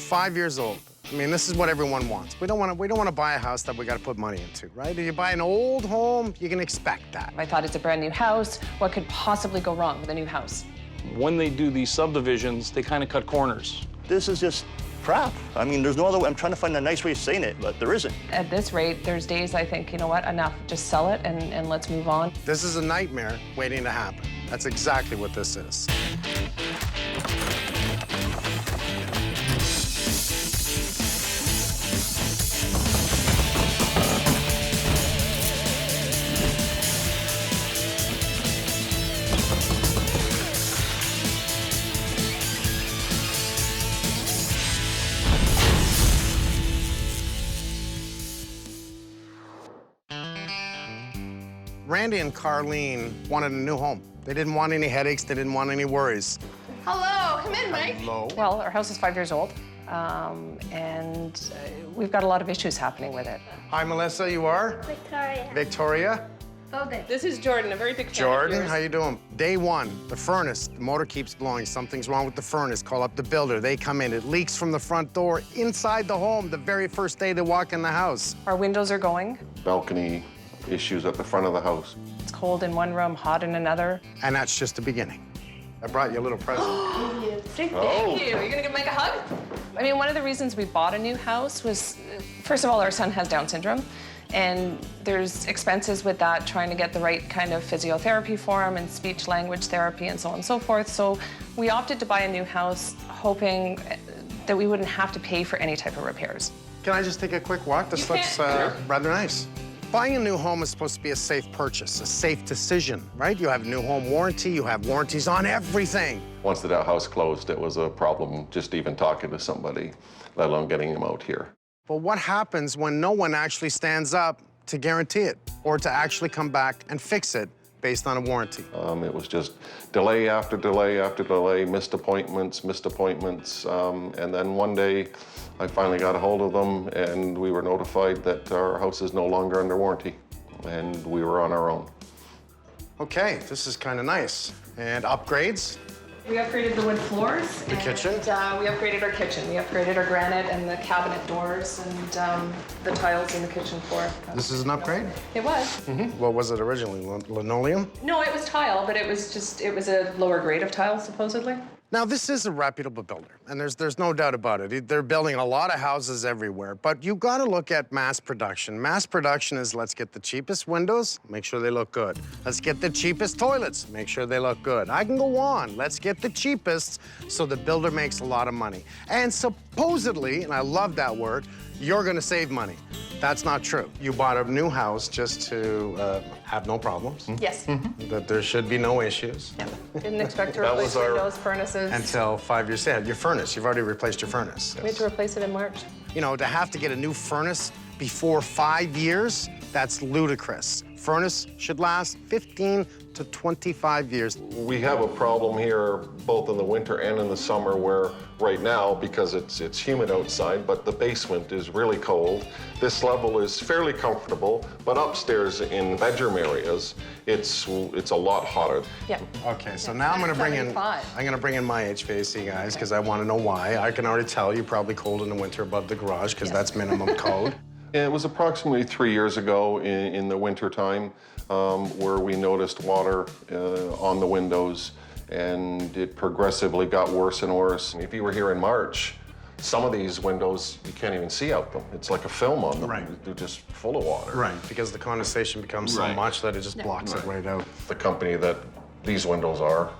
5 years old. I mean, this is what everyone wants. We don't want to buy a house that we got to put money into, right? If you buy an old home, you can expect that. I thought it's a brand new house. What could possibly go wrong with a new house? When they do these subdivisions, they kind of cut corners. This is just crap. I mean, there's no other way. I'm trying to find a nice way of saying it, but there isn't. At this rate, there's days I think, you know what, enough. Just sell it and let's move on. This is a nightmare waiting to happen. That's exactly what this is. Randy and Carleen wanted a new home. They didn't want any headaches. They didn't want any worries. Hello, come in, Mike. Hello. Well, our house is 5 years old, we've got a lot of issues happening with it. Hi, Melissa. You are? Victoria. Victoria. Golden. This is Jordan, a very big fan Jordan, of yours. how you doing? Day one, the furnace, the motor keeps blowing. Something's wrong with the furnace. Call up the builder. They come in. It leaks from the front door inside the home the very first day they walk in the house. Our windows are going. Balcony issues at the front of the house. It's cold in one room, hot in another. And that's just the beginning. I brought you a little present. Thank you. Are you gonna give Mike a hug? I mean, one of the reasons we bought a new house was, first of all, our son has Down syndrome, and there's expenses with that, trying to get the right kind of physiotherapy for him and speech language therapy and so on and so forth. So we opted to buy a new house, hoping that we wouldn't have to pay for any type of repairs. Can I just take a quick walk? This looks rather nice. Buying a new home is supposed to be a safe purchase, a safe decision, right? You have a new home warranty, you have warranties on everything. Once the house closed, it was a problem just even talking to somebody, let alone getting them out here. But what happens when no one actually stands up to guarantee it or to actually come back and fix it based on a warranty? It was just delay after delay after delay, missed appointments, and then one day I finally got a hold of them and we were notified that our house is no longer under warranty and we were on our own. Okay, this is kind of nice. And upgrades? We upgraded the wood floors. The kitchen? We upgraded our kitchen. We upgraded our granite and the cabinet doors and the tiles in the kitchen floor. This is an upgrade? It was. Mm-hmm. What was it originally, linoleum? No, it was tile, but it was a lower grade of tile, supposedly. Now, this is a reputable builder, and there's no doubt about it. They're building a lot of houses everywhere, but you've got to look at mass production. Mass production is let's get the cheapest windows, make sure they look good. Let's get the cheapest toilets, make sure they look good. I can go on. Let's get the cheapest so the builder makes a lot of money. And supposedly, and I love that word, you're going to save money. That's not true. You bought a new house just to have no problems. Yes. That there should be no issues. Yeah. Didn't expect to That replace was our- windows, furnaces. Until 5 years ahead. Your furnace, you've already replaced your furnace. We had to replace it in March. You know, to have to get a new furnace before 5 years, that's ludicrous. Furnace should last 15 to 25 years. We have a problem here both in the winter and in the summer where right now, because it's humid outside, but the basement is really cold. This level is fairly comfortable, but upstairs in bedroom areas, it's a lot hotter. Yeah. Okay, so now I'm gonna bring in my HVAC guys because I want to know why. I can already tell you're probably cold in the winter above the garage because that's minimum code. It was approximately 3 years ago in the winter time where we noticed water on the windows, and it progressively got worse and worse. If you were here in March, some of these windows, you can't even see out them. It's like a film on them. Right. They're just full of water. Right, because the condensation becomes so much that it just blocks it right out. The company that these windows are,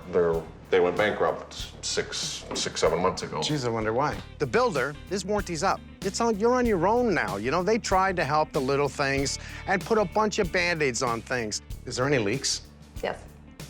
they went bankrupt 7 months ago. Geez, I wonder why. The builder, his warranty's up. You're on your own now. You know, they tried to help the little things and put a bunch of Band-Aids on things. Is there any leaks? Yes.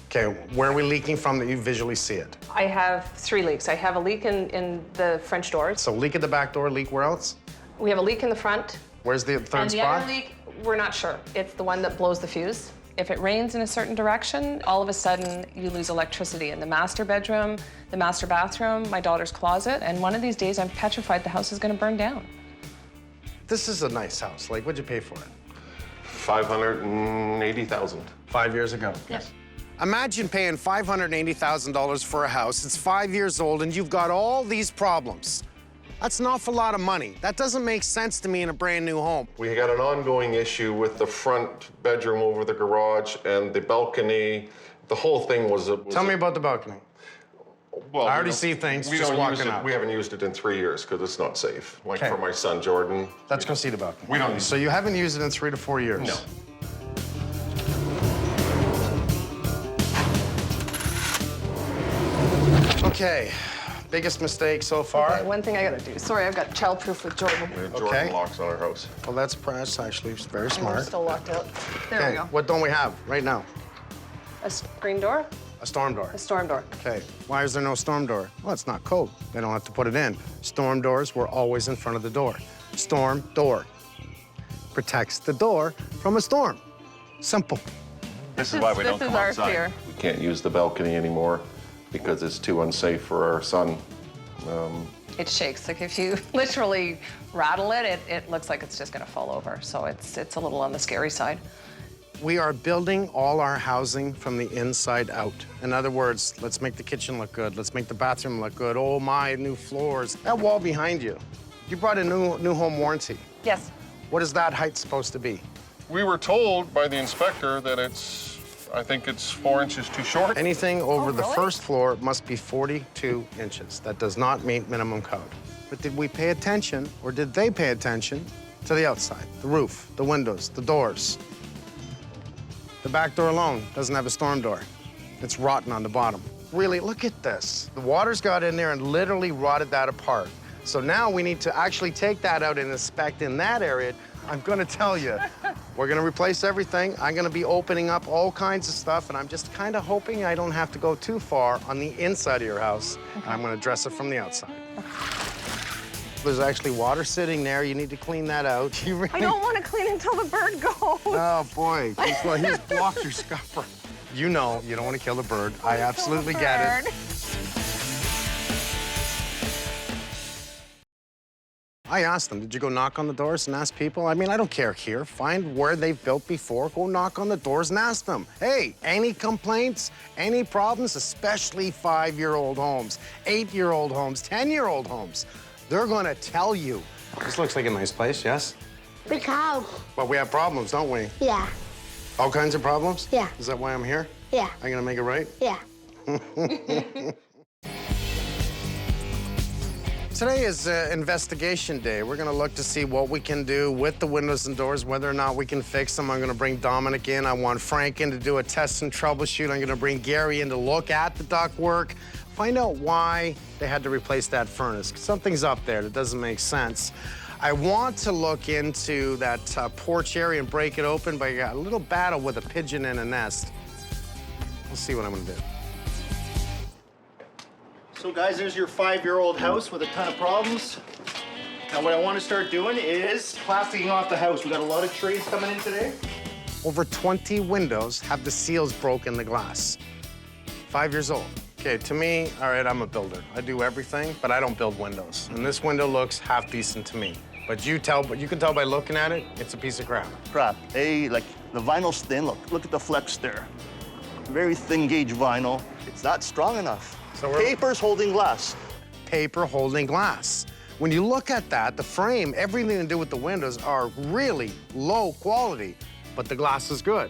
Okay, where are we leaking from that you visually see it? I have 3 leaks. I have a leak in the French doors. So leak at the back door, leak where else? We have a leak in the front. Where's the third And the spot? other leak, we're not sure. It's the one that blows the fuse. If it rains in a certain direction, all of a sudden you lose electricity in the master bedroom, the master bathroom, my daughter's closet, and one of these days I'm petrified the house is gonna burn down. This is a nice house. Like, what'd you pay for it? $580,000. 5 years ago. Yes. Imagine paying $580,000 for a house. It's 5 years old and you've got all these problems. That's an awful lot of money. That doesn't make sense to me in a brand new home. We got an ongoing issue with the front bedroom over the garage and the balcony. The whole thing was a... Tell me about the balcony. Well, I already see things just walking out. We haven't used it in 3 years because it's not safe. Like Okay. for my son, Jordan. Let's go see the balcony. We don't use So you haven't used it in 3 to 4 years? No. Okay, biggest mistake so far? Okay, one thing I gotta do. Sorry, I've got childproof with Jordan. We have Jordan Okay. locks on our house. Well, that's actually very I'm smart. still locked out. There we Okay, go. what don't we have right now? A screen door, A storm door. a storm door. Okay, why is there no storm door? Well, it's not code. They don't have to put it in. Storm doors were always in front of the door. Storm door protects the door from a storm. Simple. This is why we don't This is come our outside. fear. We can't use the balcony anymore because it's too unsafe for our son. It shakes. Like if you literally rattle it, it looks like it's just gonna fall over. So it's a little on the scary side. We are building all our housing from the inside out. In other words, let's make the kitchen look good. Let's make the bathroom look good. Oh my, new floors. That wall behind you, you brought a new home warranty. Yes. What is that height supposed to be? We were told by the inspector that I think it's 4 inches too short. Anything over the really? first floor must be 42 inches. That does not meet minimum code. But did we pay attention, or did they pay attention to the outside? The roof, the windows, the doors. The back door alone doesn't have a storm door. It's rotten on the bottom. Really, look at this. The water's got in there and literally rotted that apart. So now we need to actually take that out and inspect in that area. I'm gonna tell you, we're gonna replace everything. I'm gonna be opening up all kinds of stuff, and I'm just kind of hoping I don't have to go too far on the inside of your house. I'm gonna dress it from the outside. There's actually water sitting there. You need to clean that out. You really... I don't want to clean until the bird goes. Oh, boy. He's blocked your scupper. You know you don't want to kill the bird. I absolutely get it. I asked them, did you go knock on the doors and ask people? I mean, I don't care here. Find where they've built before, go knock on the doors and ask them. Hey, any complaints, any problems, especially 5-year-old homes, 8-year-old homes, 10-year-old homes. They're gonna tell you. This looks like a nice place, yes? Big house. But we have problems, don't we? Yeah. All kinds of problems? Yeah. Is that why I'm here? Yeah. Are you gonna make it right? Yeah. Today is investigation day. We're gonna look to see what we can do with the windows and doors, whether or not we can fix them. I'm gonna bring Dominic in. I want Frank in to do a test and troubleshoot. I'm gonna bring Gary in to look at the ductwork, find out why they had to replace that furnace. Something's up there that doesn't make sense. I want to look into that porch area and break it open, but I got a little battle with a pigeon in a nest. We'll see what I'm gonna do. So guys, there's your 5-year-old house with a ton of problems. Now what I want to start doing is plasticking off the house. We got a lot of trades coming in today. Over 20 windows have the seals broken in the glass. 5 years old. Okay, to me, all right, I'm a builder. I do everything, but I don't build windows. And this window looks half decent to me. But you can tell by looking at it, it's a piece of crap. Crap. Hey, like the vinyl's thin. Look at the flex there. Very thin gauge vinyl. It's not strong enough. So Paper's holding glass. Paper holding glass. When you look at that, the frame, everything to do with the windows are really low quality, but the glass is good.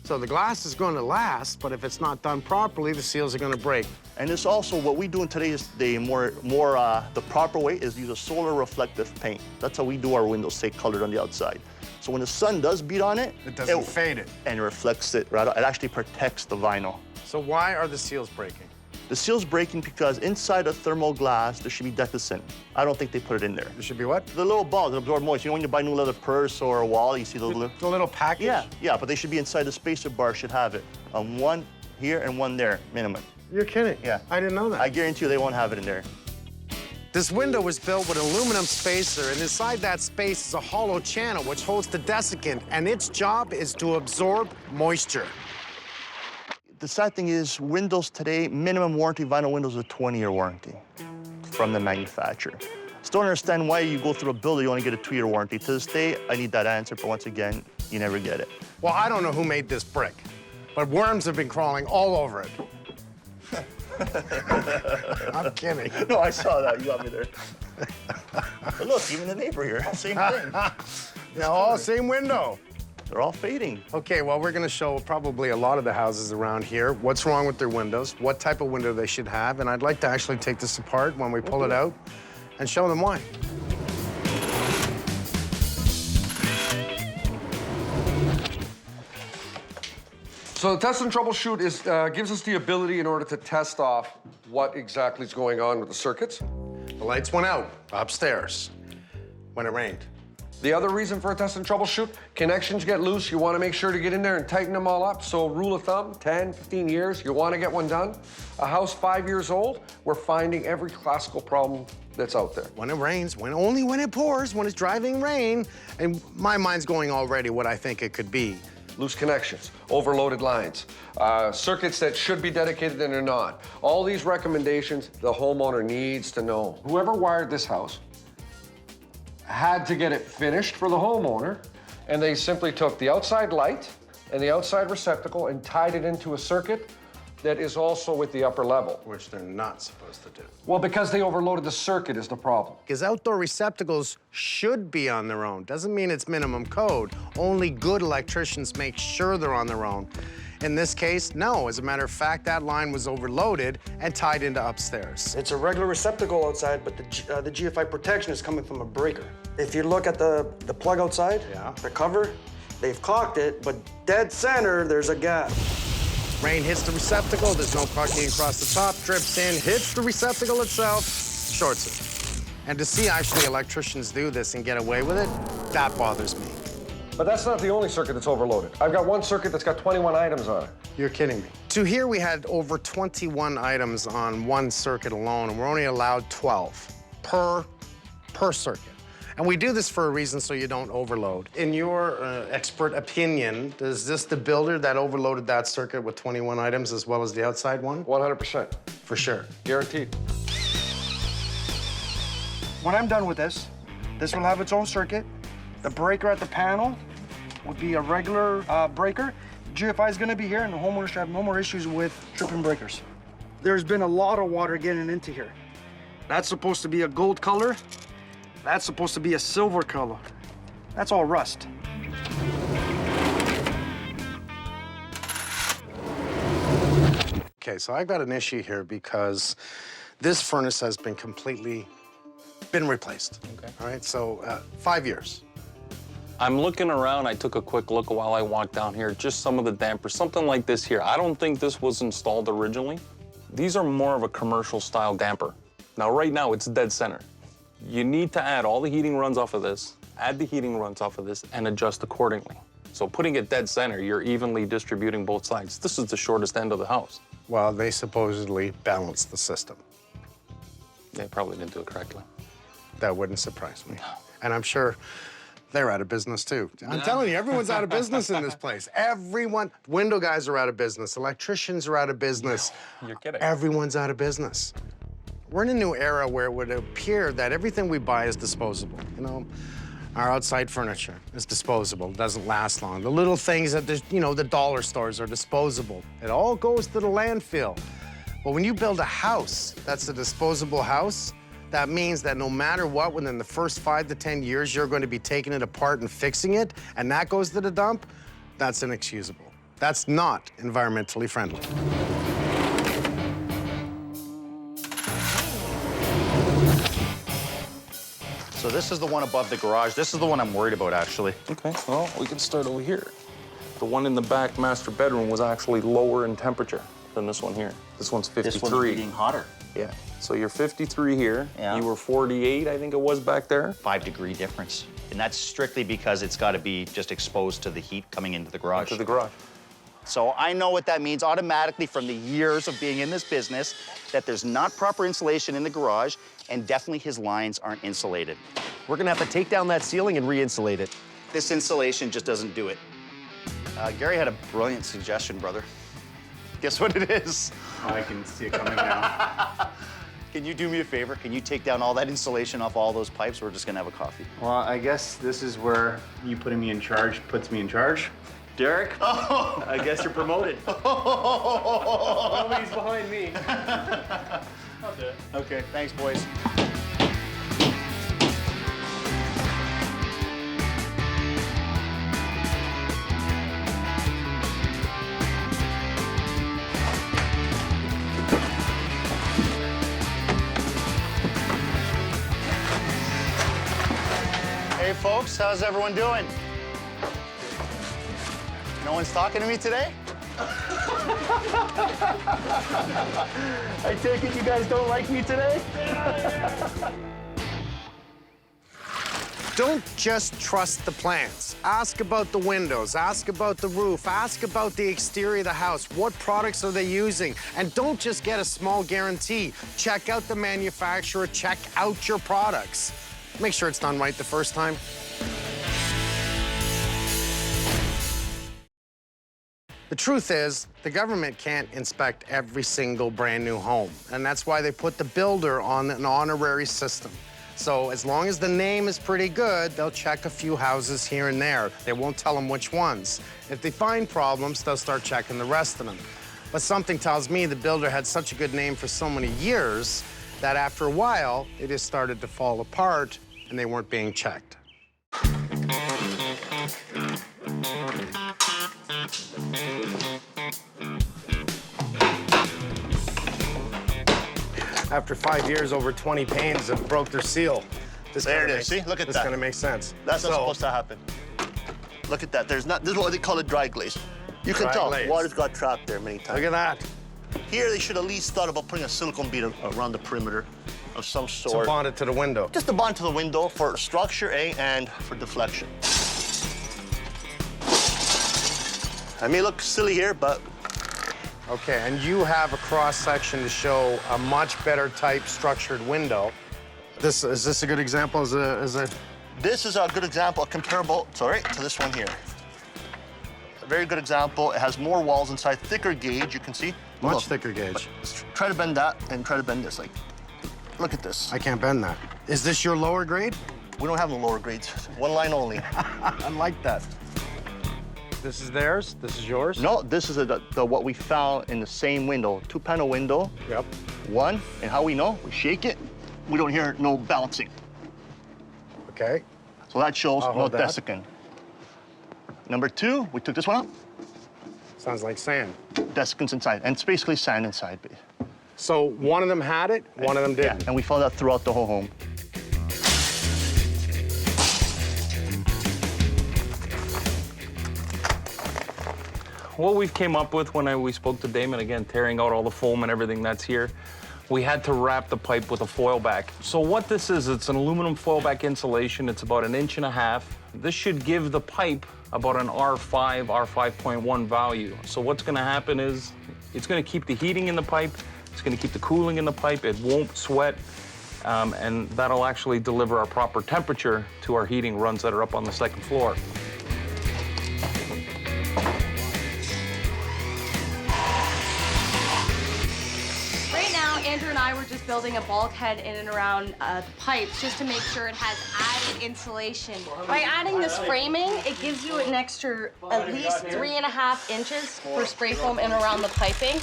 So the glass is going to last, but if it's not done properly, the seals are going to break. And it's also what we do in today's day the proper way is use a solar reflective paint. That's how we do our windows, stay colored on the outside. So when the sun does beat on it, It doesn't fade it. and it reflects it right out. It actually protects the vinyl. So why are the seals breaking? The seal's breaking because inside a thermal glass, there should be decusant. I don't think they put it in there. There should be what? The little balls that absorb moisture. You know when you buy a new leather purse or a wall, you see those little... The little package? Yeah, but they should be inside the spacer bar, should have it. One here and one there, minimum. You're kidding. Yeah. I didn't know that. I guarantee you they won't have it in there. This window was built with an aluminum spacer, and inside that space is a hollow channel which holds the desiccant, and its job is to absorb moisture. The sad thing is, windows today, minimum warranty vinyl windows is a 20-year warranty from the manufacturer. Still don't understand why you go through a builder, you only get a 2-year warranty. To this day, I need that answer, but once again, you never get it. Well, I don't know who made this brick, but worms have been crawling all over it. I'm kidding. No, I saw that. You got me there. But look, even the neighbor here, same thing. Oh, same window. They're all fading. Okay, well, we're gonna show probably a lot of the houses around here, what's wrong with their windows, what type of window they should have, and I'd like to actually take this apart when we pull it out and show them why. So the test and troubleshoot is, gives us the ability in order to test off what exactly is going on with the circuits. The lights went out upstairs when it rained. The other reason for a test and troubleshoot, connections get loose. You want to make sure to get in there and tighten them all up. So rule of thumb, 10, 15 years, you want to get one done. A house 5 years old, we're finding every classical problem that's out there. When it rains, only when it pours, when it's driving rain, and my mind's going already what I think it could be. Loose connections, overloaded lines, circuits that should be dedicated and are not. All these recommendations, the homeowner needs to know. Whoever wired this house had to get it finished for the homeowner, and they simply took the outside light and the outside receptacle and tied it into a circuit that is also with the upper level. Which they're not supposed to do. Well, because they overloaded the circuit is the problem. Because outdoor receptacles should be on their own. Doesn't mean it's minimum code. Only good electricians make sure they're on their own. In this case, no. As a matter of fact, that line was overloaded and tied into upstairs. It's a regular receptacle outside, but the GFI protection is coming from a breaker. If you look at the plug outside, the cover, they've caulked it, but dead center, there's a gap. Rain hits the receptacle, there's no caulking across the top, drips in, hits the receptacle itself, shorts it. And to see actually electricians do this and get away with it, that bothers me. But that's not the only circuit that's overloaded. I've got one circuit that's got 21 items on it. You're kidding me. So here we had over 21 items on one circuit alone, and we're only allowed 12 per circuit. And we do this for a reason so you don't overload. In your expert opinion, is this the builder that overloaded that circuit with 21 items as well as the outside one? 100%. For sure. Guaranteed. When I'm done with this will have its own circuit. The breaker at the panel would be a regular breaker. GFI is gonna be here, and the homeowner should have no more issues with tripping breakers. There's been a lot of water getting into here. That's supposed to be a gold color. That's supposed to be a silver color. That's all rust. Okay, so I've got an issue here because this furnace has been replaced. Okay. All right, so 5 years. I'm looking around. I took a quick look while I walked down here, just some of the dampers, something like this here. I don't think this was installed originally. These are more of a commercial style damper. Now, right now, it's dead center. You need to add all the heating runs off of this, add the heating runs off of this, and adjust accordingly. So putting it dead center, you're evenly distributing both sides. This is the shortest end of the house. Well, they supposedly balanced the system. They probably didn't do it correctly. That wouldn't surprise me. And I'm sure they're out of business, too. I'm telling you, everyone's out of business in this place. Everyone, window guys are out of business. Electricians are out of business. You're kidding. Everyone's out of business. We're in a new era where it would appear that everything we buy is disposable. You know, our outside furniture is disposable, doesn't last long. The little things at the, the dollar stores are disposable. It all goes to the landfill. But when you build a house that's a disposable house, that means that no matter what, within the first 5 to 10 years, you're going to be taking it apart and fixing it, and that goes to the dump, that's inexcusable. That's not environmentally friendly. So this is the one above the garage. This is the one I'm worried about, actually. Okay, well, we can start over here. The one in the back master bedroom was actually lower in temperature than this one here. This one's 53. This one's getting hotter. Yeah, so you're 53 here. Yeah. You were 48, I think it was back there. 5-degree difference. And that's strictly because it's got to be just exposed to the heat coming into the garage. To the garage. So I know what that means automatically from the years of being in this business, that there's not proper insulation in the garage, and definitely his lines aren't insulated. We're gonna have to take down that ceiling and re-insulate it. This insulation just doesn't do it. Gary had a brilliant suggestion, brother. Guess what it is? I can see it coming now. Can you do me a favor? Can you take down all that insulation off all those pipes? We're just gonna have a coffee. Well, I guess this is where you putting me in charge puts me in charge. Derek, I guess you're promoted. Nobody's behind me. Okay, thanks, boys. Hey, folks, how's everyone doing? No one's talking to me today? I take it you guys don't like me today? Don't just trust the plans. Ask about the windows, ask about the roof, ask about the exterior of the house. What products are they using? And don't just get a small guarantee. Check out the manufacturer, check out your products. Make sure it's done right the first time. The truth is, the government can't inspect every single brand new home, and that's why they put the builder on an honorary system. So as long as the name is pretty good, they'll check a few houses here and there. They won't tell them which ones. If they find problems, they'll start checking the rest of them. But something tells me the builder had such a good name for so many years that after a while, it just started to fall apart and they weren't being checked. After 5 years, over 20 panes have broke their seal. There it is. See, look at that. This is gonna make sense. That's not supposed to happen. Look at that. This is what they call a dry glaze. You can Dry tell glaze. water's got trapped there many times. Look at that. Here, they should at least thought about putting a silicone bead around the perimeter of some sort. To bond it to the window. Just to bond to the window for structure, and for deflection. I may look silly here, but Okay, and you have a cross-section to show a much better type structured window. Is this a good example? Is a this is a good example, comparable, to this one here. A very good example. It has more walls inside, thicker gauge, you can see. much thicker gauge. Try to bend that and try to bend this. Like, look at this. I can't bend that. Is this your lower grade? We don't have the lower grades. One line only. I like that. This is theirs? This is yours? No, this is what we found in the same window. 2-panel window. Yep. One, and how we know? We shake it, we don't hear no bouncing. Okay. So that shows I'll no hold that. desiccant. Number 2, we took this one out. Sounds like sand. Desiccant's inside, and it's basically sand inside. So one of them had it, one of them didn't. Yeah, and we found that throughout the whole home. What we've came up with when we spoke to Damon, again, tearing out all the foam and everything that's here, we had to wrap the pipe with a foil back. So what this is, it's an aluminum foil back insulation. It's about 1.5 inches. This should give the pipe about an R5, R5.1 value. So what's gonna happen is, it's gonna keep the heating in the pipe, it's gonna keep the cooling in the pipe, it won't sweat, and that'll actually deliver our proper temperature to our heating runs that are up on the second floor. Andrew and I were just building a bulkhead in and around the pipes just to make sure it has added insulation. By adding this framing, it gives you an extra at least 3.5 inches for spray foam in and around the piping.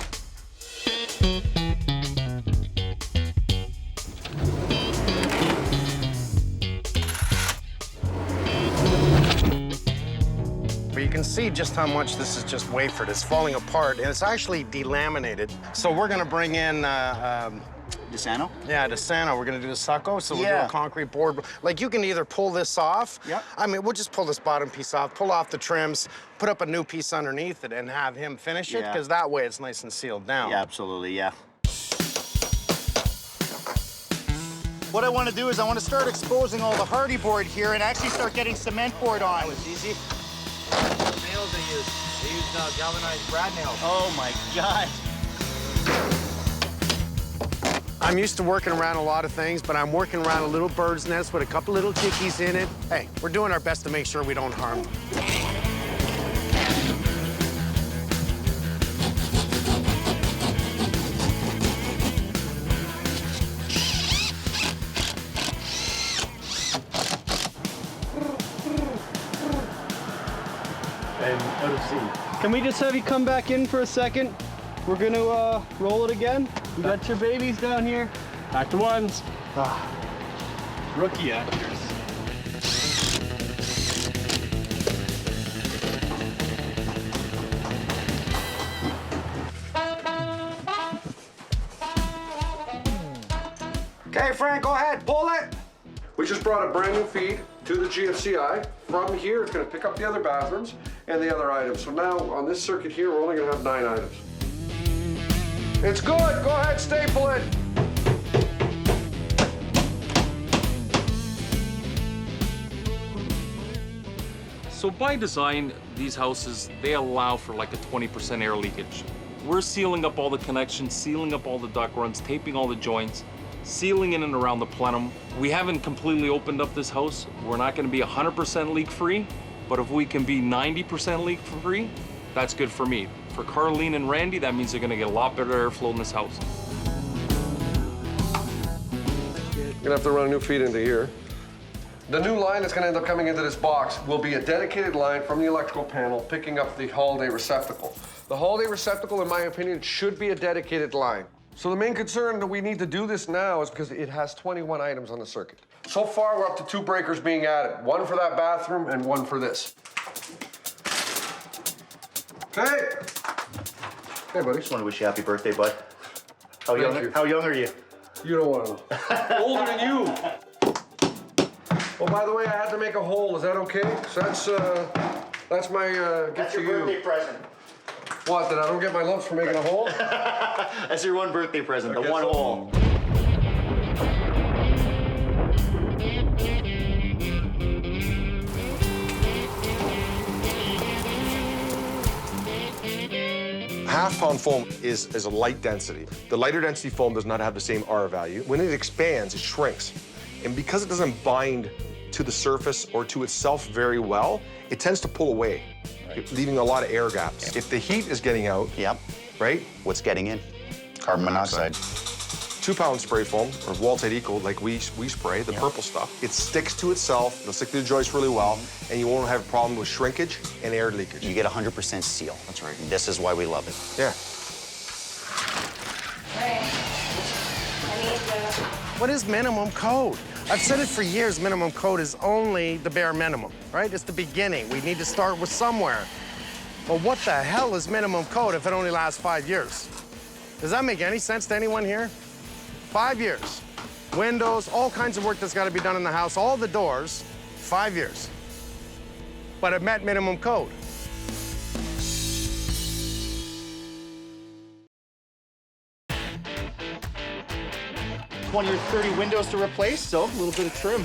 But you can see just how much this is just wafered. It's falling apart, and it's actually delaminated. So we're gonna bring in Desano? Yeah, Desano. We're gonna do the stucco, so we'll do Yeah. a concrete board. Like, you can either pull this off. Yep. I mean, we'll just pull this bottom piece off, pull off the trims, put up a new piece underneath it, and have him finish it, Yeah. because that way it's nice and sealed down. Yeah, absolutely, yeah. What I want to do is I want to start exposing all the hardy board here and actually start getting cement board on. That was easy. Nails they use. They use galvanized brad nails. Oh my God. I'm used to working around a lot of things, but I'm working around a little bird's nest with a couple little chickies in it. Hey, we're doing our best to make sure we don't harm them. And out of sea. Can we just have you come back in for a second? We're gonna roll it again. You got your babies down here. Back to ones. Rookie actors. Okay, Frank, go ahead, pull it. We just brought a brand new feed. to the GFCI. From here, it's gonna pick up the other bathrooms and the other items. So now, on this circuit here, we're only gonna have 9 items. It's good, go ahead, staple it. So by design, these houses, they allow for like a 20% air leakage. We're sealing up all the connections, sealing up all the duct runs, taping all the joints, sealing in and around the plenum. We haven't completely opened up this house. We're not gonna be 100% leak-free, but if we can be 90% leak-free, that's good for me. For Carleen and Randy, that means they're gonna get a lot better airflow in this house. You're gonna have to run a new feed into here. The new line that's gonna end up coming into this box will be a dedicated line from the electrical panel picking up the holiday receptacle. The holiday receptacle, in my opinion, should be a dedicated line. So the main concern that we need to do this now is because it has 21 items on the circuit. So far, we're up to 2 breakers being added. 1 for that bathroom and 1 for this. Okay. Hey, buddy. Just want to wish you happy birthday, bud. How Thank you. young are you? You don't want to know. Older than you. Oh, by the way, I had to make a hole. Is that okay? So that's my gift to you. Birthday present. What, that I don't get my lumps for making a hole? That's your one birthday present, the Okay, one so- hole. Half-pound foam is a light density. The lighter density foam does not have the same R value. When it expands, it shrinks. And because it doesn't bind to the surface or to itself very well, it tends to pull away, leaving a lot of air gaps. If the heat is getting out, right? What's getting in? Carbon monoxide. 2-pound spray foam, or Wall-Tite Eco, like we spray, the purple stuff, it sticks to itself, it'll stick to the joist really well, and you won't have a problem with shrinkage and air leakage. You get 100% seal. That's right. This is why we love it. Yeah. What is minimum code? I've said it for years, minimum code is only the bare minimum, right? It's the beginning. We need to start with somewhere. But what the hell is minimum code if it only lasts 5 years? Does that make any sense to anyone here? 5 years. Windows, all kinds of work that's got to be done in the house, all the doors, 5 years. But it met minimum code. Or 30 windows to replace, so a little bit of trim.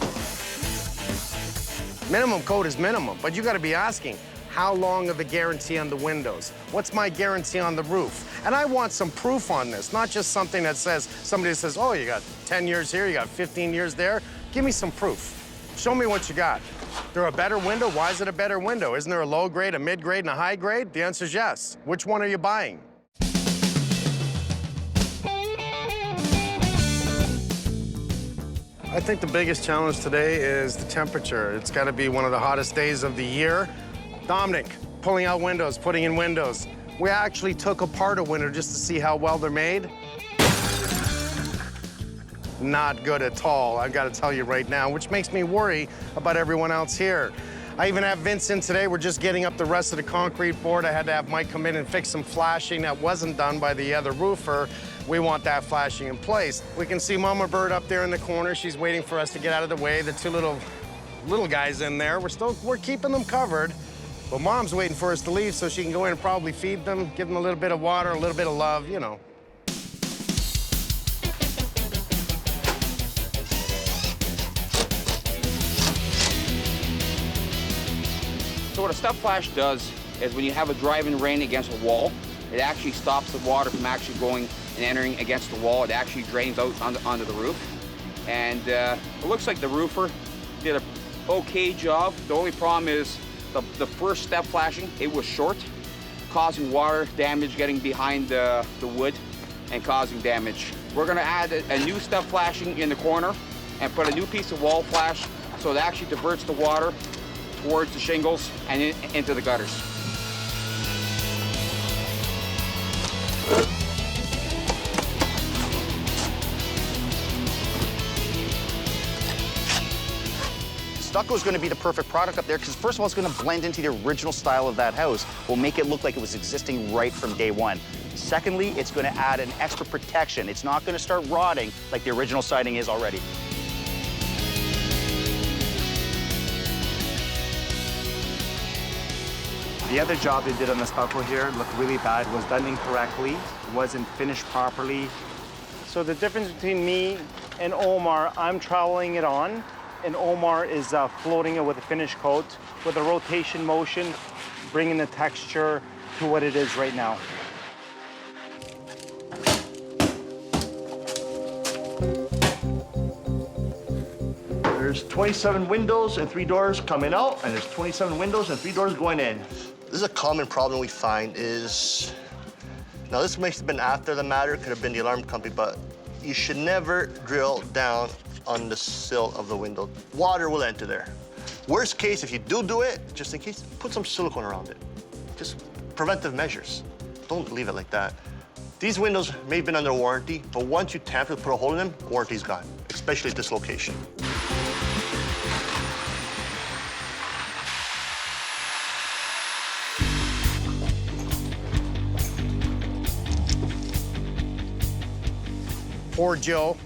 Minimum code is minimum, but you got to be asking, how long of a guarantee on the windows? What's my guarantee on the roof? And I want some proof on this, not just something that says, somebody says, oh, you got 10 years here, you got 15 years there. Give me some proof. Show me what you got. There a better window? Why is it a better window? Isn't there a low grade, a mid grade, and a high grade? The answer is yes. Which one are you buying? I think the biggest challenge today is the temperature. It's got to be one of the hottest days of the year. Dominic, pulling out windows, putting in windows. We actually took apart a window just to see how well they're made. Not good at all, I've got to tell you right now, which makes me worry about everyone else here. I even have Vince in today. We're just getting up the rest of the concrete board. I had to have Mike come in and fix some flashing that wasn't done by the other roofer. We want that flashing in place. We can see Mama Bird up there in the corner. She's waiting for us to get out of the way. The 2 little guys in there. We're keeping them covered. But Mom's waiting for us to leave so she can go in and probably feed them, give them a little bit of water, a little bit of love, you know. So what a step flash does is when you have a driving rain against a wall, it actually stops the water from actually going and entering against the wall. It actually drains out onto the roof. And it looks like the roofer did an okay job. The only problem is the first step flashing, it was short, causing water damage getting behind the wood and causing damage. We're gonna add a new step flashing in the corner and put a new piece of wall flash so it actually diverts the water towards the shingles and into the gutters. Stucco is going to be the perfect product up there because, first of all, it's going to blend into the original style of that house. We'll make it look like it was existing right from day one. Secondly, it's going to add an extra protection. It's not going to start rotting like the original siding is already. The other job they did on the stucco here looked really bad. It was done incorrectly. It wasn't finished properly. So the difference between me and Omar, I'm troweling it on, and Omar is floating it with a finish coat with a rotation motion, bringing the texture to what it is right now. There's 27 windows and 3 doors coming out, and there's 27 windows and 3 doors going in. This is a common problem we find is, now this may have been after the matter, could have been the alarm company, but you should never drill down on the sill of the window. Water will enter there. Worst case, if you do it, just in case, put some silicone around it. Just preventive measures. Don't leave it like that. These windows may have been under warranty, but once you tamper, put a hole in them, warranty's gone, especially at this location. Poor Joe,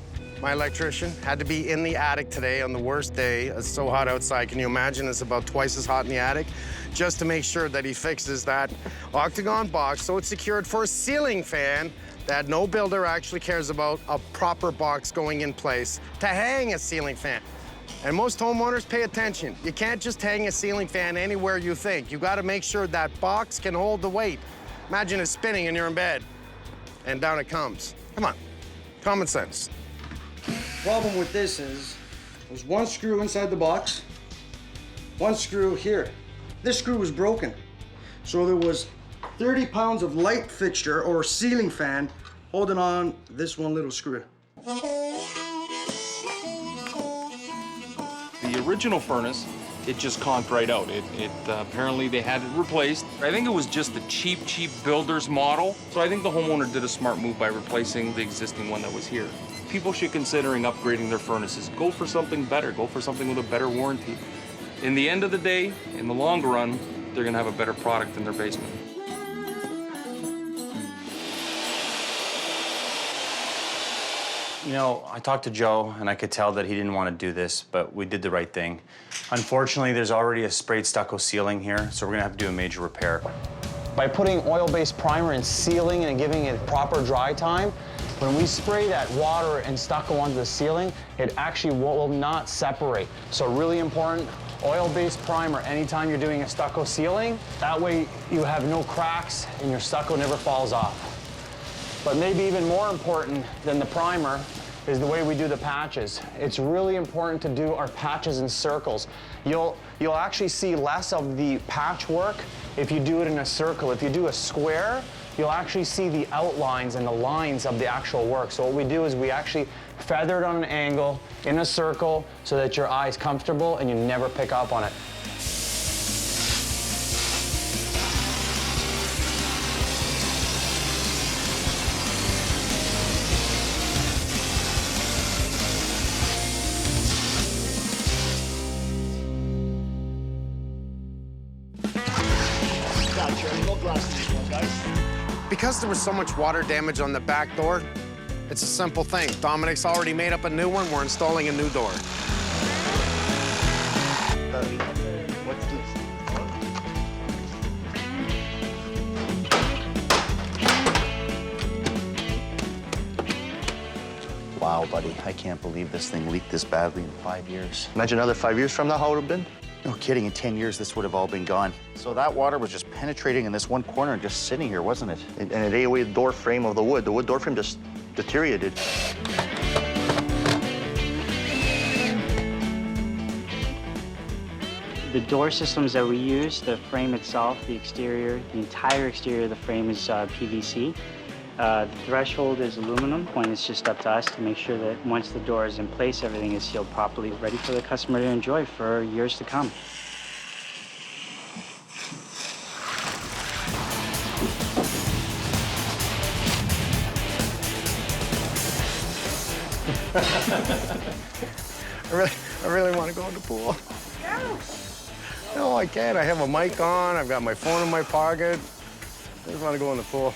my electrician, had to be in the attic today on the worst day. It's so hot outside. Can you imagine? It's about twice as hot in the attic, just to make sure that he fixes that octagon box so it's secured for a ceiling fan that no builder actually cares about, a proper box going in place to hang a ceiling fan. And most homeowners pay attention. You can't just hang a ceiling fan anywhere you think. You gotta make sure that box can hold the weight. Imagine it spinning and you're in bed, and down it comes. Come on. Common sense. Problem with this is, there's one screw inside the box, one screw here. This screw was broken. So there was 30 pounds of light fixture or ceiling fan holding on this one little screw. The original furnace, it just conked right out. Apparently they had it replaced. I think it was just a cheap builder's model. So I think the homeowner did a smart move by replacing the existing one that was here. People should considering upgrading their furnaces. Go for something better. Go for something with a better warranty. In the end of the day, in the long run, they're gonna have a better product in their basement. You know, I talked to Joe, and I could tell that he didn't want to do this, but we did the right thing. Unfortunately, there's already a sprayed stucco ceiling here, so we're gonna have to do a major repair. By putting oil-based primer and sealing and giving it proper dry time, when we spray that water and stucco onto the ceiling, it actually will not separate. So really important, oil-based primer anytime you're doing a stucco ceiling. That way you have no cracks and your stucco never falls off. But maybe even more important than the primer is the way we do the patches. It's really important to do our patches in circles. You'll actually see less of the patchwork if you do it in a circle. If you do a square, you'll actually see the outlines and the lines of the actual work. So what we do is we actually feather it on an angle in a circle so that your eye's comfortable and you never pick up on it. Because there was so much water damage on the back door, it's a simple thing. Dominic's already made up a new one. We're installing a new door. What's this? Wow, buddy, I can't believe this thing leaked this badly in 5 years. Imagine another 5 years from now, how it would have been? No kidding, in 10 years, this would have all been gone. So that water was just penetrating in this one corner and just sitting here, wasn't it? And it ate away the door frame of the wood. The wood door frame just deteriorated. The door systems that we use, the frame itself, the exterior, the entire exterior of the frame is PVC. The threshold is aluminum, and it's just up to us to make sure that once the door is in place, everything is sealed properly, ready for the customer to enjoy for years to come. I really want to go in the pool. No, I can't. I have a mic on. I've got my phone in my pocket. I just want to go in the pool.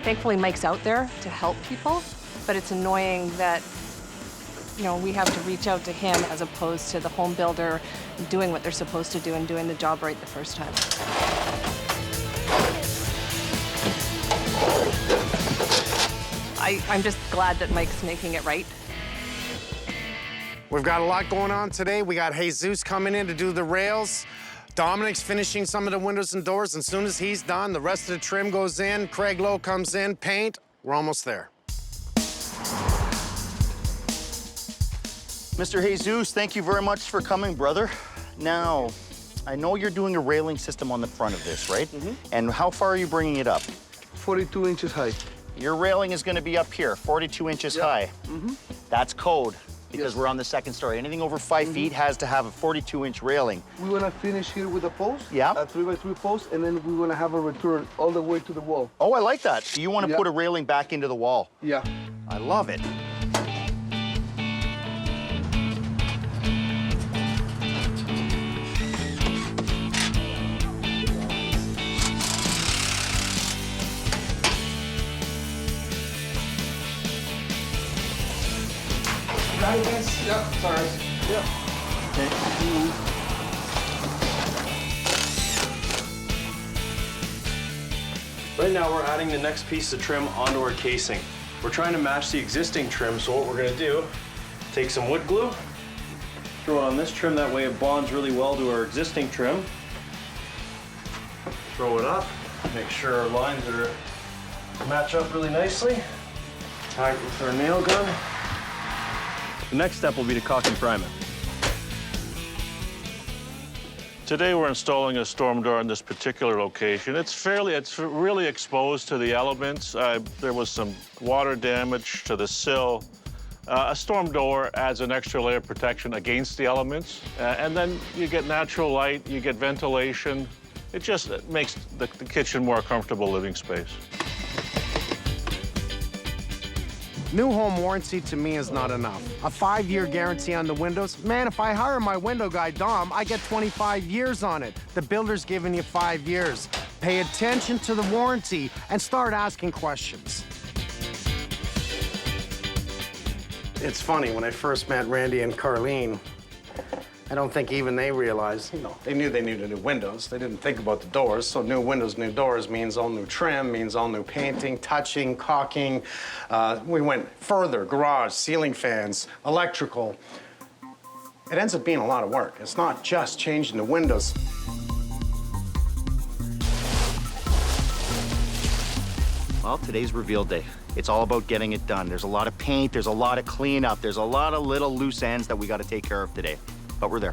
Thankfully, Mike's out there to help people, but it's annoying that You know, we have to reach out to him as opposed to the home builder doing what they're supposed to do and doing the job right the first time. I'm just glad that Mike's making it right. We've got a lot going on today. We got Jesus coming in to do the rails. Dominic's finishing some of the windows and doors. And as soon as he's done, the rest of the trim goes in. Craig Lowe comes in, paint. We're almost there. Mr. Jesus, thank you very much for coming, brother. Now, I know you're doing a railing system on the front of this, right? And how far are you bringing it up? 42 inches high. Your railing is going to be up here, 42 inches high. That's code, because we're on the second story. Anything over 5 feet has to have a 42-inch railing. We want to finish here with a post, Yeah. a 3x3 post, and then we want to have a return all the way to the wall. Oh, I like that. So you want to put a railing back into the wall. Yeah. I love it. Yeah, sorry. Yeah. Right now, we're adding the next piece of trim onto our casing. We're trying to match the existing trim, so what we're gonna do, take some wood glue, throw it on this trim, that way it bonds really well to our existing trim. Throw it up, make sure our lines match up really nicely. Tie it with our nail gun. The next step will be to caulk and prime it. Today we're installing a storm door in this particular location. It's really exposed to the elements. There was some water damage to the sill. A storm door adds an extra layer of protection against the elements. And then you get natural light, you get ventilation. It just makes the kitchen more comfortable living space. New home warranty to me is not enough. A 5-year guarantee on the windows. Man, if I hire my window guy, Dom, I get 25 years on it. The builder's giving you 5 years. Pay attention to the warranty and start asking questions. It's funny, when I first met Randy and Carleen, I don't think even they realized, they knew they needed new windows. They didn't think about the doors. So new windows, new doors means all new trim, means all new painting, touching, caulking. We went further, garage, ceiling fans, electrical. It ends up being a lot of work. It's not just changing the windows. Well, today's reveal day. It's all about getting it done. There's a lot of paint, there's a lot of cleanup, there's a lot of little loose ends that we got to take care of today. But we're there.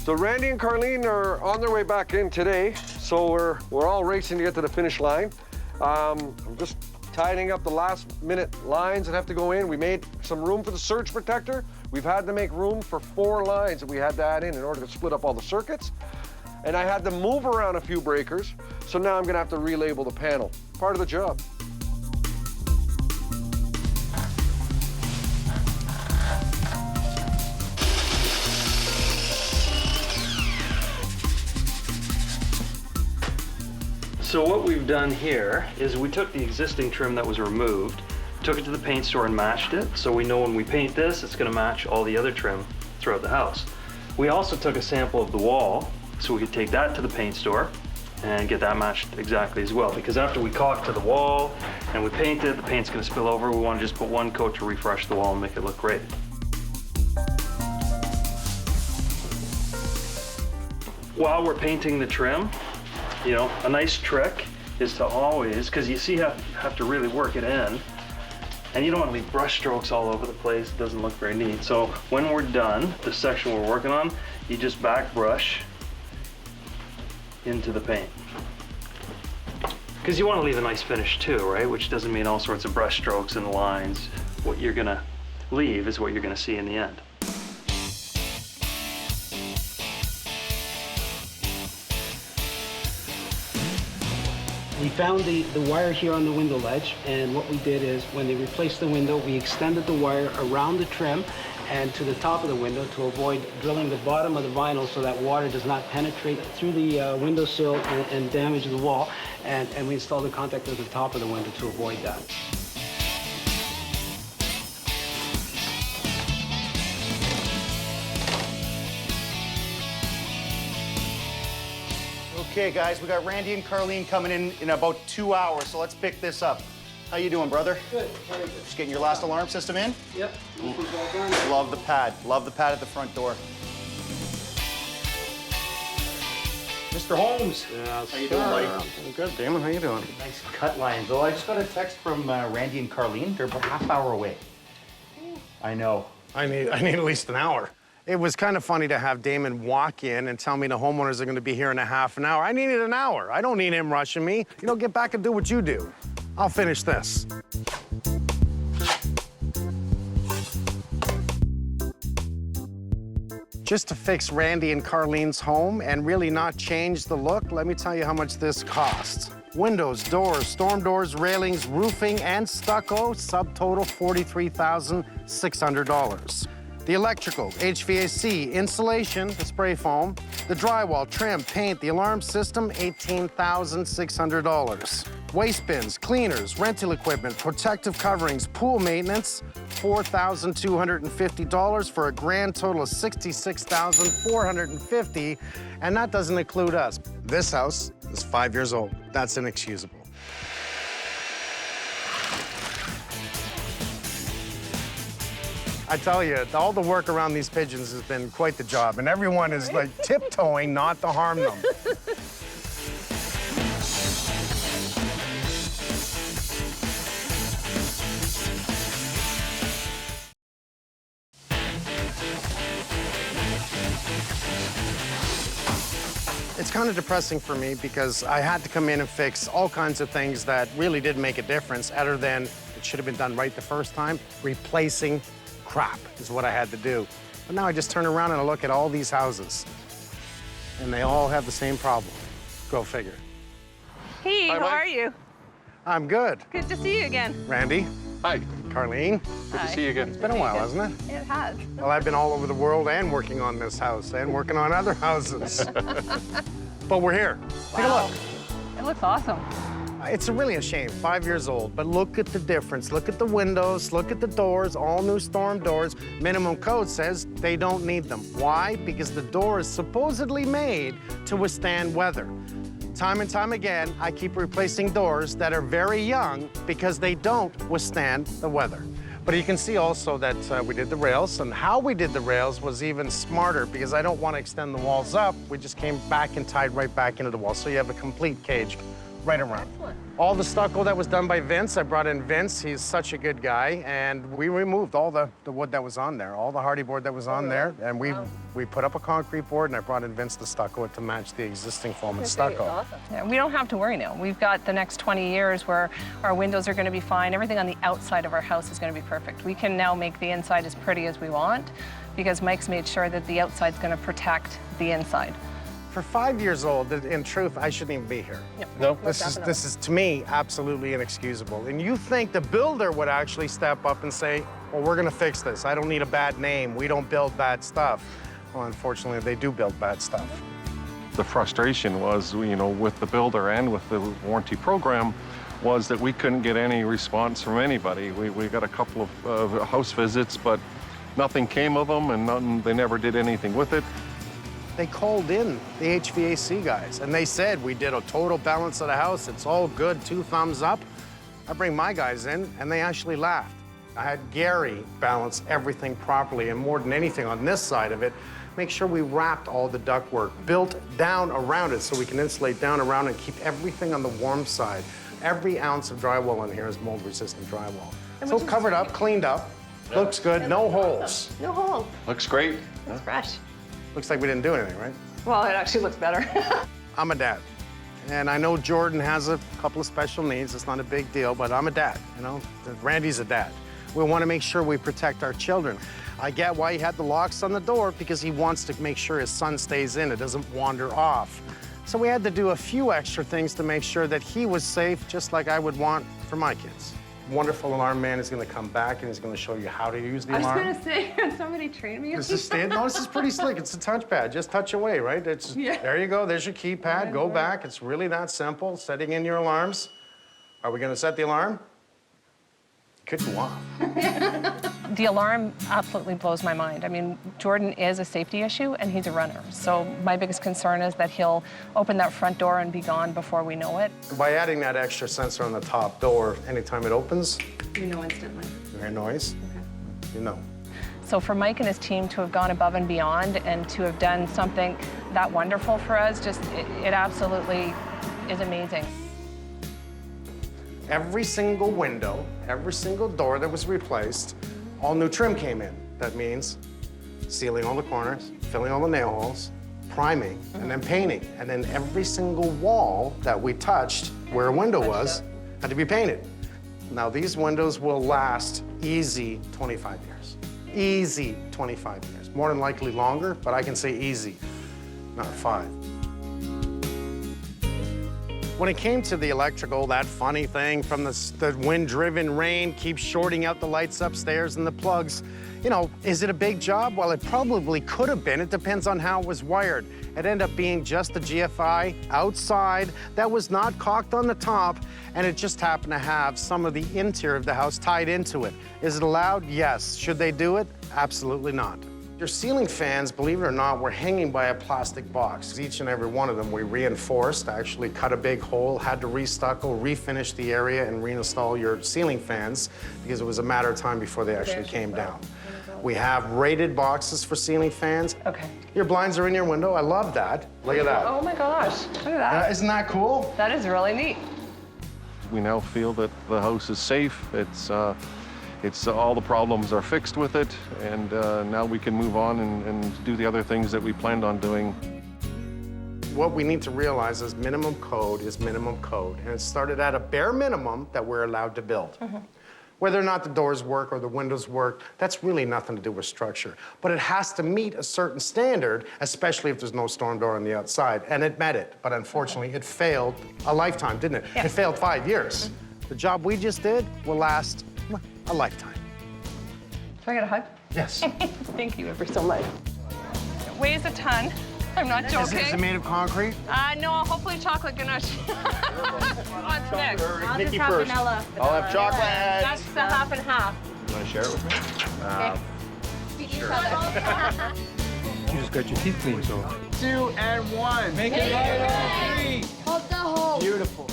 So Randy and Carleen are on their way back in today. So we're all racing to get to the finish line. I'm just tidying up the last minute lines that have to go in. We made some room for the surge protector. We've had to make room for 4 lines that we had to add in order to split up all the circuits. And I had to move around a few breakers. So now I'm gonna have to relabel the panel. Part of the job. So what we've done here is we took the existing trim that was removed, took it to the paint store and matched it, so we know when we paint this, it's gonna match all the other trim throughout the house. We also took a sample of the wall, so we could take that to the paint store and get that matched exactly as well. Because after we caulk to the wall and we paint it, the paint's gonna spill over. We wanna just put one coat to refresh the wall and make it look great. While we're painting the trim, a nice trick is to always, because you see you have to really work it in, and you don't want to leave brush strokes all over the place. It doesn't look very neat. So when we're done, the section we're working on, you just back brush into the paint. Because you want to leave a nice finish too, right? Which doesn't mean all sorts of brush strokes and lines. What you're gonna leave is what you're gonna see in the end. We found the wire here on the window ledge, and what we did is when they replaced the window, we extended the wire around the trim and to the top of the window to avoid drilling the bottom of the vinyl so that water does not penetrate through the windowsill and damage the wall. And we installed the contactor at the top of the window to avoid that. Okay, guys, we got Randy and Carleen coming in about 2 hours, so let's pick this up. How you doing, brother? Good. Very good. Just getting your last alarm system in? Yep. Love the pad. Love the pad at the front door. Mr. Holmes. Yes. How you doing, buddy? I'm good, Damon. How you doing? Nice cut lines. Oh, I just got a text from Randy and Carleen. They're about half hour away. I know. I need at least an hour. It was kind of funny to have Damon walk in and tell me the homeowners are going to be here in a half an hour. I needed an hour. I don't need him rushing me. You know, get back and do what you do. I'll finish this. Just to fix Randy and Carleen's home and really not change the look, let me tell you how much this costs. Windows, doors, storm doors, railings, roofing, and stucco, subtotal $43,600. The electrical, HVAC, insulation, the spray foam, the drywall, trim, paint, the alarm system, $18,600. Waste bins, cleaners, rental equipment, protective coverings, pool maintenance, $4,250 for a grand total of $66,450, and that doesn't include us. This house is 5 years old. That's inexcusable. I tell you, all the work around these pigeons has been quite the job, and everyone is like tiptoeing not to harm them. It's kind of depressing for me because I had to come in and fix all kinds of things that really did make a difference, other than it should have been done right the first time. Replacing crap is what I had to do. But now I just turn around and I look at all these houses, and they all have the same problem. Go figure. Hey, how are you? I'm good. Good to see you again. Randy. Hi. Carleen. Good to see you again. It's been a while, hasn't it? It has. Well, I've been all over the world and working on this house and working on other houses. But we're here. Take a look. It looks awesome. It's really a shame, 5 years old, but look at the difference. Look at the windows, look at the doors, all new storm doors. Minimum code says they don't need them. Why? Because the door is supposedly made to withstand weather. Time and time again, I keep replacing doors that are very young because they don't withstand the weather. But you can see also that we did the rails, and how we did the rails was even smarter because I don't want to extend the walls up. We just came back and tied right back into the wall, so you have a complete cage right around. Excellent. All the stucco that was done by Vince, I brought in Vince. He's such a good guy, and we removed all the wood that was on there, all the hardy board that was on there, and we put up a concrete board, and I brought in Vince to stucco it to match the existing foam and stucco. Awesome. Yeah, we don't have to worry now. We've got the next 20 years where our windows are going to be fine. Everything on the outside of our house is going to be perfect. We can now make the inside as pretty as we want because Mike's made sure that the outside's going to protect the inside. For 5 years old, in truth, I shouldn't even be here. No? This is, to me, absolutely inexcusable. And you think the builder would actually step up and say, well, we're gonna fix this. I don't need a bad name. We don't build bad stuff. Well, unfortunately, they do build bad stuff. The frustration was, you know, with the builder and with the warranty program was that we couldn't get any response from anybody. We got a couple of house visits, but nothing came of them, and they never did anything with it. They called in the HVAC guys, and they said, we did a total balance of the house. It's all good, 2 thumbs up. I bring my guys in, and they actually laughed. I had Gary balance everything properly, and more than anything on this side of it, make sure we wrapped all the ductwork, built down around it so we can insulate down around and keep everything on the warm side. Every ounce of drywall in here is mold-resistant drywall. So covered up, cleaned up, looks good, no holes. No hole. Looks great. It's fresh. Looks like we didn't do anything, right? Well, it actually looks better. I'm a dad. And I know Jordan has a couple of special needs. It's not a big deal, but I'm a dad, you know? Randy's a dad. We want to make sure we protect our children. I get why he had the locks on the door because he wants to make sure his son stays in, it doesn't wander off. So we had to do a few extra things to make sure that he was safe, just like I would want for my kids. wonderful alarm man is going to come back and he's going to show you how to use the alarm. I was going to say, somebody train me. This is pretty slick. It's a touchpad. Just touch away, right? There you go. There's your keypad. Go back. It's really that simple. Setting in your alarms. Are we going to set the alarm? Could go off. The alarm absolutely blows my mind. I mean, Jordan is a safety issue, and he's a runner. So my biggest concern is that he'll open that front door and be gone before we know it. By adding that extra sensor on the top door, anytime it opens, You know instantly. you hear noise, you know. So for Mike and his team to have gone above and beyond and to have done something that wonderful for us, it absolutely is amazing. Every single window, every single door that was replaced, all new trim came in. That means sealing all the corners, filling all the nail holes, priming, and then painting. And then every single wall that we touched where a window was had to be painted. Now these windows will last easy 25 years. Easy 25 years. More than likely longer, but I can say easy, not 5. When it came to the electrical, that funny thing from the wind-driven rain keeps shorting out the lights upstairs and the plugs, you know, is it a big job? Well, it probably could have been. It depends on how it was wired. It ended up being just the GFI outside that was not caulked on the top, and it just happened to have some of the interior of the house tied into it. Is it allowed? Yes. Should they do it? Absolutely not. Your ceiling fans, believe it or not, were hanging by a plastic box. Each and every one of them we reinforced, actually cut a big hole, had to re-stucco, refinish the area, and reinstall your ceiling fans because it was a matter of time before they actually came down. We have rated boxes for ceiling fans. Okay. Your blinds are in your window. I love that. Look at that. Oh my gosh, look at that. Isn't that cool? That is really neat. We now feel that the house is safe. It's all the problems are fixed with it, and now we can move on and do the other things that we planned on doing. What we need to realize is minimum code is minimum code, and it started at a bare minimum that we're allowed to build. Whether or not the doors work or the windows work, that's really nothing to do with structure. But it has to meet a certain standard, especially if there's no storm door on the outside, and it met it. But unfortunately, it failed a lifetime, didn't it? Yeah. It failed 5 years. The job we just did will last a lifetime. Do I get a hug? Yes. Thank you ever so much. It weighs a ton. I'm not joking. Is it made of concrete? No, hopefully chocolate ganache. What's next? I'll just have vanilla. I'll have chocolate. That's the half and half. You want to share it with me? Feed each other. You just got your teeth cleaned, so. 2 and 1. Make it right. Hold the hole. Beautiful.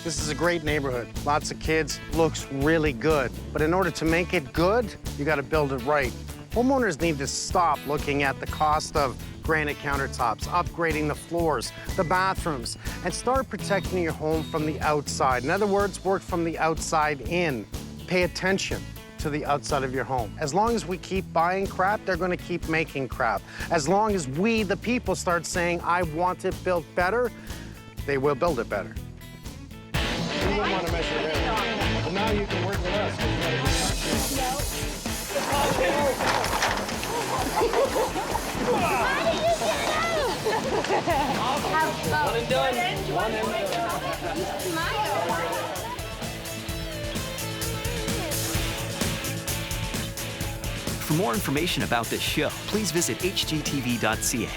This is a great neighborhood. Lots of kids, looks really good. But in order to make it good, you gotta build it right. Homeowners need to stop looking at the cost of granite countertops, upgrading the floors, the bathrooms, and start protecting your home from the outside. In other words, work from the outside in. Pay attention to the outside of your home. As long as we keep buying crap, they're gonna keep making crap. As long as we, the people, start saying, I want it built better, they will build it better. You wouldn't want to measure it out. Well, now you can work with us. One and done. One and done. For more information about this show, please visit hgtv.ca.